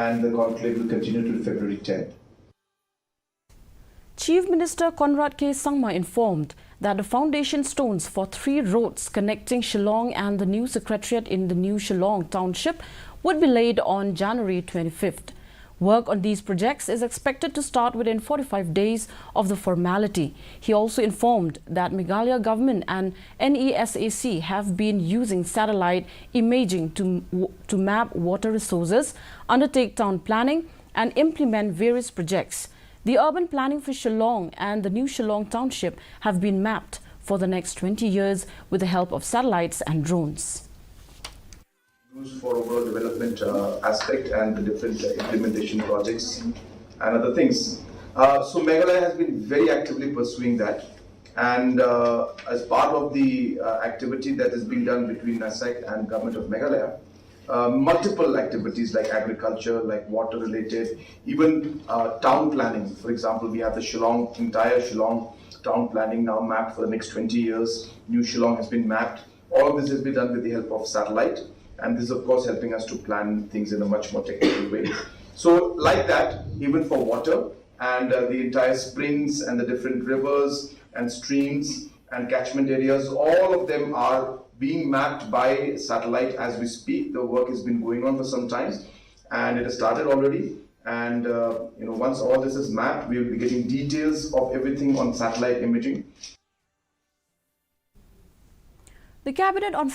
And the conclave will continue till February 10th. Chief Minister Conrad K. Sangma informed that the foundation stones for 3 roads connecting Shillong and the new Secretariat in the new Shillong Township would be laid on January 25th. Work on these projects is expected to start within 45 days of the formality. He also informed that Meghalaya government and NESAC have been using satellite imaging to map water resources, undertake town planning and implement various projects. The urban planning for Shillong and the new Shillong Township have been mapped for the next 20 years with the help of satellites and drones. Used for overall development aspect and the different implementation projects and other things. So Meghalaya has been very actively pursuing that, and as part of the activity that is being done between NASAC and Government of Meghalaya, multiple activities like agriculture, like water related, even town planning. For example, we have the Shillong, entire Shillong town planning now mapped for the next 20 years. New Shillong has been mapped. All of this has been done with the help of satellite. And this is, of course, helping us to plan things in a much more technical way. So, like that, even for water and the entire springs and the different rivers and streams and catchment areas, all of them are being mapped by satellite as we speak. The work has been going on for some time, and it has started already. And once all this is mapped, we will be getting details of everything on satellite imaging. The cabinet on